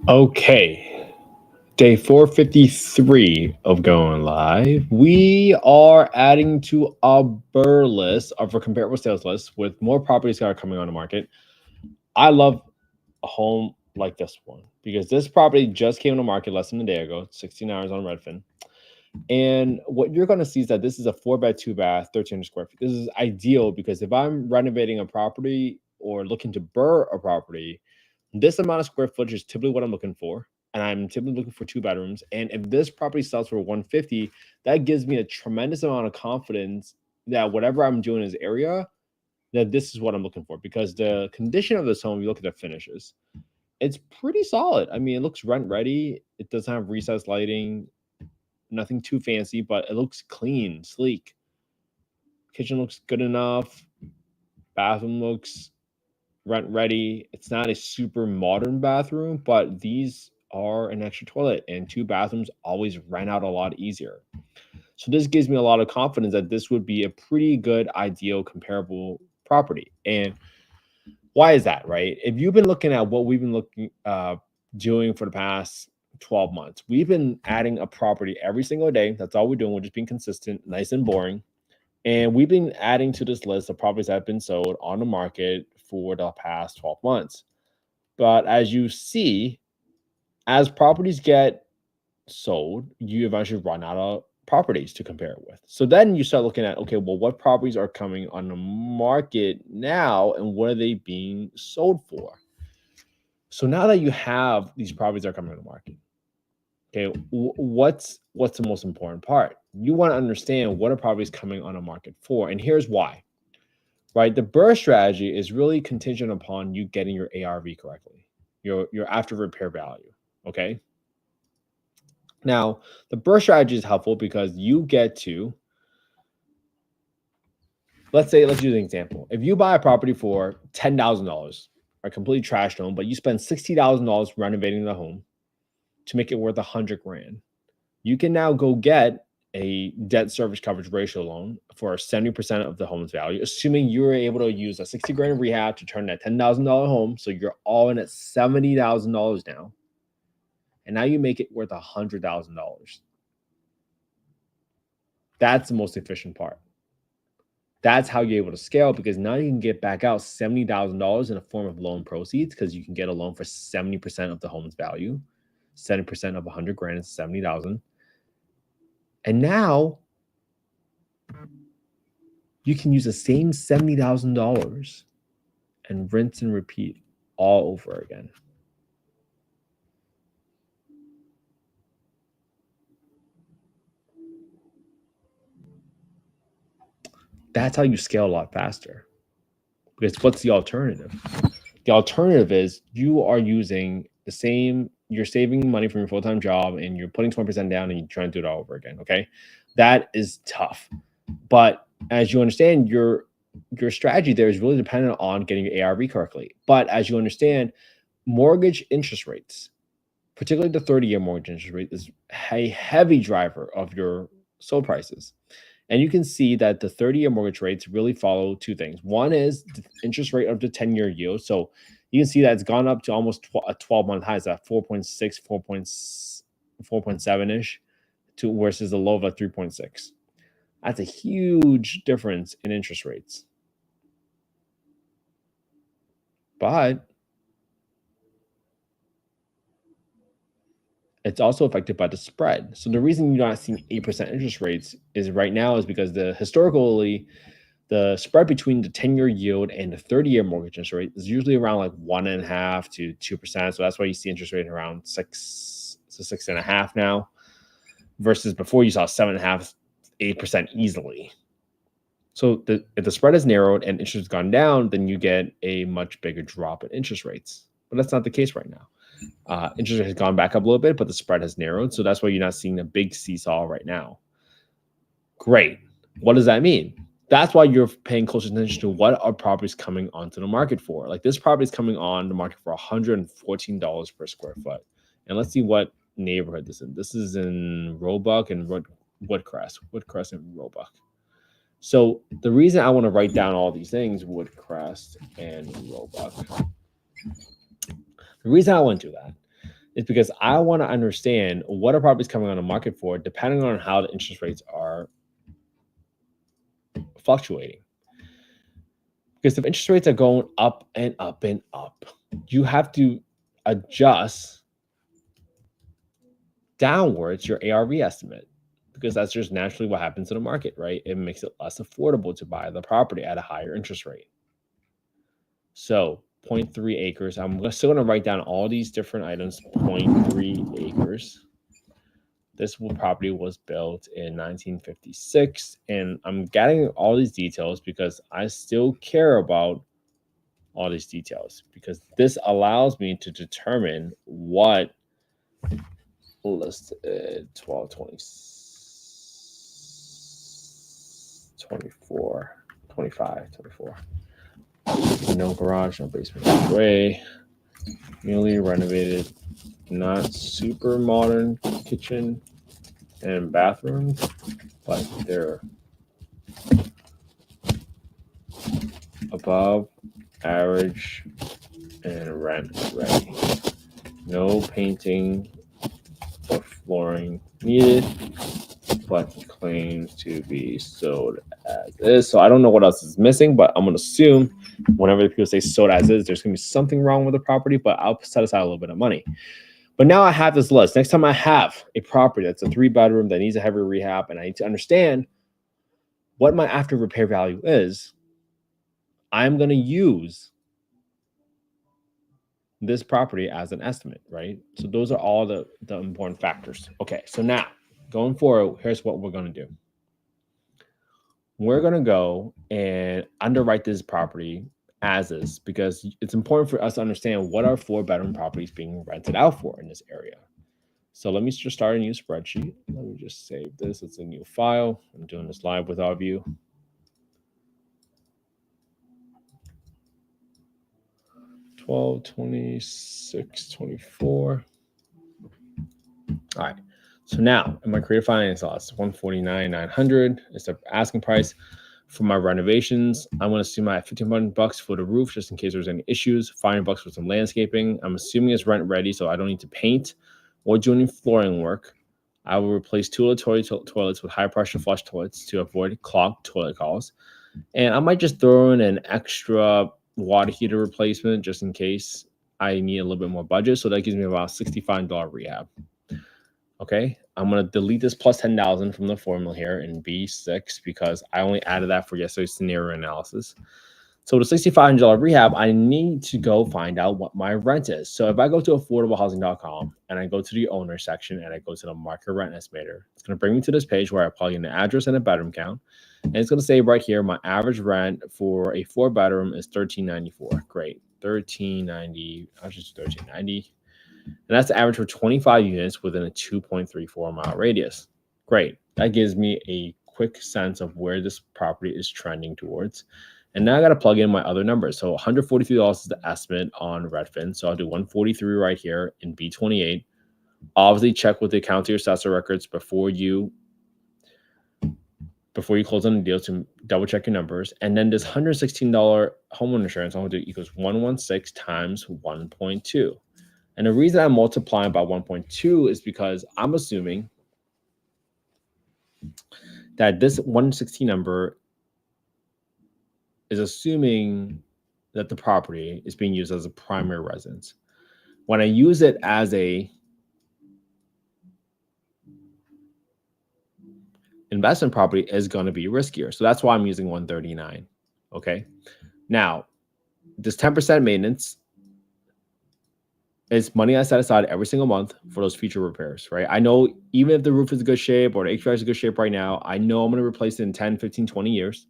Okay, day 453 of going live. We are adding to our BRRRR list of our comparable sales list with more properties that are coming on the market. I love a home like this one because this property just came on the market less than a day ago, 16 hours on Redfin. And what you're going to see is that this is a 4 bed, 2 bath, 1,300 square feet. This is ideal because if I'm renovating a property or looking to BRRRR a property, this amount of square footage is typically what I'm looking for. And I'm typically looking for 2 bedrooms. And if this property sells for 150, that gives me a tremendous amount of confidence that whatever I'm doing in this area, that this is what I'm looking for. Because the condition of this home, you look at the finishes, it's pretty solid. I mean, it looks rent ready. It doesn't have recessed lighting, nothing too fancy, but it looks clean, sleek. Kitchen looks good enough. Bathroom looks rent ready. It's not a super modern bathroom, but these are an extra toilet, and 2 bathrooms always rent out a lot easier. So this gives me a lot of confidence that this would be a pretty good, ideal, comparable property. And why is that, right? If you've been looking at what we've been doing for the past 12 months, we've been adding a property every single day. That's all we're doing. We're just being consistent, nice and boring. And we've been adding to this list of properties that have been sold on the market for the past 12 months. But as you see, as properties get sold, you eventually run out of properties to compare it with. So then you start looking at, okay, well, what properties are coming on the market now and what are they being sold for? So now that you have these properties that are coming on the market, okay, what's the most important part? You want to understand what are properties coming on the market for, and here's why. Right, the BRRRR strategy is really contingent upon you getting your ARV correctly, your after repair value. Okay. Now, the BRRRR strategy is helpful because you get to, let's use an example. If you buy a property for $10,000, a completely trashed home, but you spend $60,000 renovating the home to make it worth 100 grand, you can now go get a debt service coverage ratio loan for 70% of the home's value, assuming you were able to use a 60 grand rehab to turn that $10,000 home. So you're all in at $70,000 now. And now you make it worth $100,000. That's the most efficient part. That's how you're able to scale, because now you can get back out $70,000 in a form of loan proceeds, because you can get a loan for 70% of the home's value. 70% of 100 grand is 70,000. And now you can use the same $70,000 and rinse and repeat all over again. That's how you scale a lot faster. Because what's the alternative? The alternative is you are using the same, you're saving money from your full-time job and you're putting 20% down and you're trying to do it all over again. Okay. That is tough. But as you understand, your strategy there is really dependent on getting your ARV correctly. But as you understand, mortgage interest rates, particularly the 30-year mortgage interest rate, is a heavy driver of your sold prices. And you can see that the 30-year mortgage rates really follow two things. One is the interest rate of the 10-year yield. So you can see that it's gone up to almost a 12-month high. It's at 4.6, 4.7-ish to versus the low of a 3.6. That's a huge difference in interest rates. But it's also affected by the spread. So the reason you're not seeing 8% interest rates is right now is because historically the spread between the 10-year yield and the 30-year mortgage interest rate is usually around like 1.5 to 2%. So that's why you see interest rate around 6.5 now, versus before you saw 7.5, 8% easily. So if the spread is narrowed and interest has gone down, then you get a much bigger drop in interest rates. But that's not the case right now. Interest rate has gone back up a little bit, but the spread has narrowed. So that's why you're not seeing a big seesaw right now. Great. What does that mean? That's why you're paying close attention to what are properties coming onto the market for. Like this property is coming on the market for $114 per square foot. And let's see what neighborhood this is in. This is in Roebuck and Woodcrest and Roebuck. So the reason I want to write down all these things, Woodcrest and Roebuck, The reason I want to do that is because I want to understand what a property is coming on the market for, depending on how the interest rates are fluctuating. Because if interest rates are going up and up and up, you have to adjust downwards your ARV estimate, because that's just naturally what happens in the market, right? It makes it less affordable to buy the property at a higher interest rate. So 0.3 acres, I'm still going to write down all these different items. 0.3 acres. This property was built in 1956, and I'm getting all these details because I still care about all these details, because this allows me to determine what listed 12, 20, 24, 25, 24. No garage, no basement, way. Newly renovated, not super modern kitchen and bathrooms, but they're above average and rent ready. No painting or flooring needed, but claims to be sold as is. So I don't know what else is missing, but I'm going to assume whenever people say sold as is, there's going to be something wrong with the property, but I'll set aside a little bit of money. But now I have this list. Next time I have a property that's a 3-bedroom that needs a heavy rehab, and I need to understand what my after repair value is, I'm going to use this property as an estimate, right? So those are all the important factors. Okay, so now going forward, here's what we're going to do. We're going to go and underwrite this property as is, because it's important for us to understand what are 4-bedroom properties being rented out for in this area. So let me just start a new spreadsheet. Let me just save this. It's a new file. I'm doing this live with ARV. 12, 26, 24. All right. So now in my creative finance loss, 149,900 is the asking price for my renovations. I'm going to assume I have $1,500 for the roof, just in case there's any issues. $500 for some landscaping. I'm assuming it's rent ready, so I don't need to paint or do any flooring work. I will replace 2 of the toilets with high pressure flush toilets to avoid clogged toilet calls. And I might just throw in an extra water heater replacement just in case I need a little bit more budget. So that gives me about $65 rehab. Okay, I'm going to delete this plus 10,000 from the formula here in B6 because I only added that for yesterday's scenario analysis. So with a $6,500 rehab, I need to go find out what my rent is. So if I go to affordablehousing.com and I go to the owner section and I go to the market rent estimator, it's going to bring me to this page where I plug in the address and a bedroom count. And it's going to say right here, my average rent for a 4-bedroom is $1,394. Great. $1,390. I'll just do $1,390. And that's the average for 25 units within a 2.34 mile radius. Great. That gives me a quick sense of where this property is trending towards. And now I got to plug in my other numbers. So $143 is the estimate on Redfin. So I'll do 143 right here in B28. Obviously, check with the county assessor records before you close on the deal to double check your numbers. And then this $116 homeowner insurance, I'm going to do equals 116 times 1.2. And the reason I'm multiplying by 1.2 is because I'm assuming that this 116 number is assuming that the property is being used as a primary residence. When I use it as a investment property, is going to be riskier. So that's why I'm using 139. Okay. Now, this 10% maintenance is money I set aside every single month for those future repairs, right? I know even if the roof is in good shape or the HVAC is in good shape right now, I know I'm going to replace it in 10, 15, 20 years.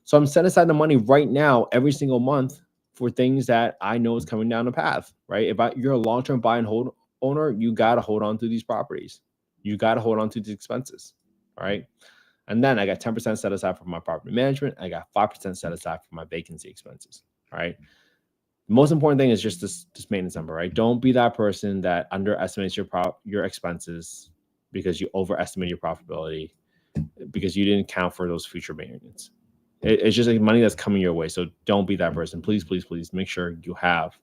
So I'm setting aside the money right now every single month for things that I know is coming down the path, right? If you're a long-term buy and hold owner, you got to hold on to these properties. You got to hold on to these expenses, right? And then I got 10% set aside for my property management. I got 5% set aside for my vacancy expenses, all right? The most important thing is just this maintenance number, right? Don't be that person that underestimates your expenses because you overestimate your profitability because you didn't count for those future maintenance. It's just like money that's coming your way. So don't be that person. Please, please, please make sure you have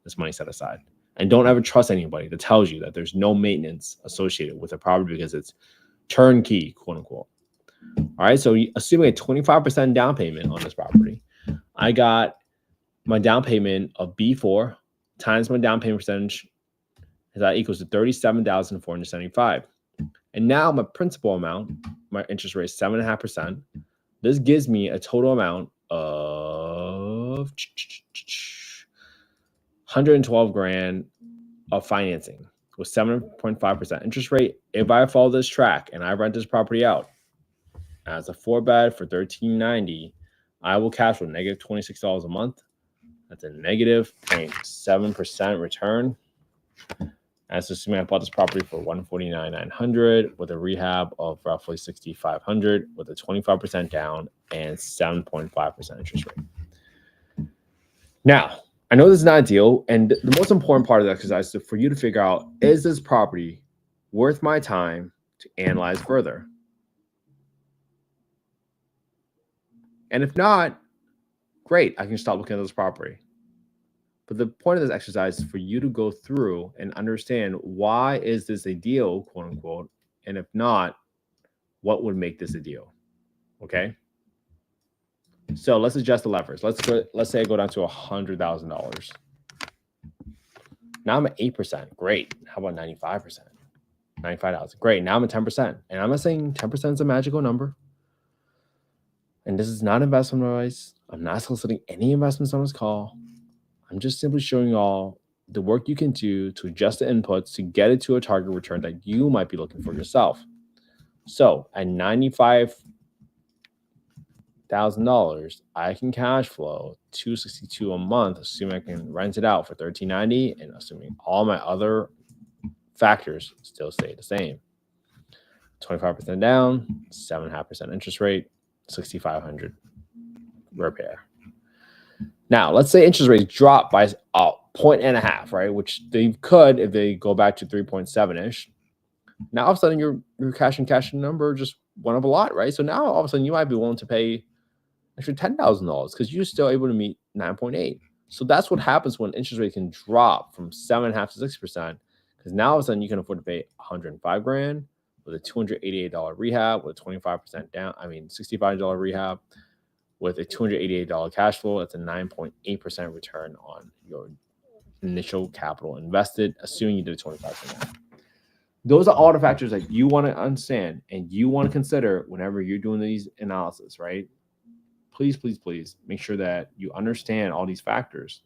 this money set aside. And don't ever trust anybody that tells you that there's no maintenance associated with a property because it's turnkey, quote unquote. All right. So assuming a 25% down payment on this property, I got my down payment of B4 times my down payment percentage. That equals to $37,475. And now my principal amount, my interest rate is 7.5%. This gives me a total amount of $112,000 of financing with 7.5% interest rate. If I follow this track and I rent this property out as a 4-bed for $1,390, I will cash flow negative $26 a month. That's a negative 0.7% return. That's assuming I bought this property for $149,900 with a rehab of roughly $6,500 with a 25% down and 7.5% interest rate. Now, I know this is not ideal, and the most important part of the exercise is for you to figure out, is this property worth my time to analyze further? And if not, great, I can stop looking at this property. But the point of this exercise is for you to go through and understand, why is this a deal, quote unquote, and if not, what would make this a deal? Okay. So let's adjust the levers. Let's say I go down to $100,000. Now I'm at 8%. Great. How about 95%? 95,000. Great. Now I'm at 10%. And I'm not saying 10% is a magical number. And this is not investment advice. I'm not soliciting any investments on this call. I'm just simply showing you all the work you can do to adjust the inputs to get it to a target return that you might be looking for yourself. So at $95,000, I can cash flow $262 a month, assuming I can rent it out for $1,390, and assuming all my other factors still stay the same. 25% down, 7.5% interest rate, $6,500 repair. Now, let's say interest rates drop by a 1.5, right? Which they could if they go back to 3.7-ish. Now, all of a sudden, your cash number just went up a lot, right? So now, all of a sudden, you might be willing to pay extra $10,000 because you're still able to meet 9.8. So that's what happens when interest rate can drop from 7.5 to 6%. Because now, all of a sudden, you can afford to pay $105,000 with a $288 rehab with a 25% down. $65 rehab. With a $288 cash flow, that's a 9.8% return on your initial capital invested, assuming you did a 25%. Those are all the factors that you want to understand and you want to consider whenever you're doing these analysis, right? Please, please, please make sure that you understand all these factors,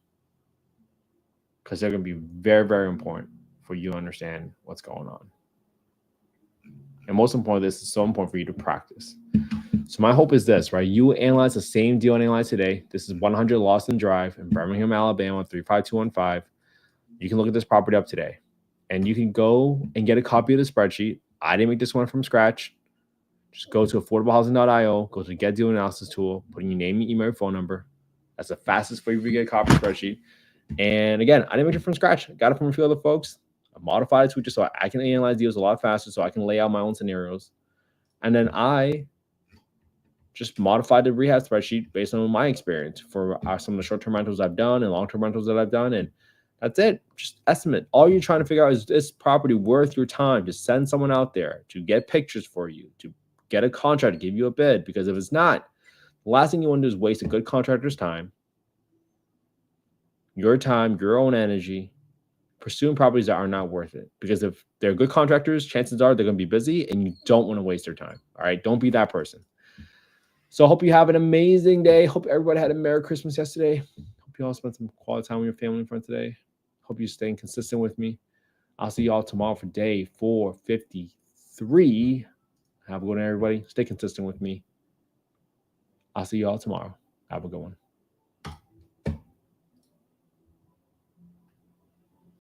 because they're going to be very, very important for you to understand what's going on. And most importantly, this is so important for you to practice. So my hope is this, right? You analyze the same deal I analyzed today. This is 100 Lawson Drive in Birmingham, Alabama, 35215. You can look at this property up today, and you can go and get a copy of the spreadsheet. I didn't make this one from scratch. Just go to affordablehousing.io, go to the Get Deal Analysis tool, put in your name, your email, your phone number. That's the fastest way to get a copy of the spreadsheet. And again, I didn't make it from scratch. I got it from a few other folks. I modified it to just so I can analyze deals a lot faster, so I can lay out my own scenarios. And then I just modified the rehab spreadsheet based on my experience for some of the short-term rentals I've done and long-term rentals that I've done. And that's it. Just estimate. All you're trying to figure out, is this property worth your time to send someone out there to get pictures for you, to get a contract to give you a bid? Because if it's not, the last thing you want to do is waste a good contractor's time, your own energy, pursuing properties that are not worth it. Because if they're good contractors, chances are they're going to be busy and you don't want to waste their time. All right. Don't be that person. So I hope you have an amazing day. Hope everybody had a Merry Christmas yesterday. Hope you all spent some quality time with your family and friends today. Hope you're staying consistent with me. I'll see you all tomorrow for day 453. Have a good one, everybody. Stay consistent with me. I'll see you all tomorrow. Have a good one.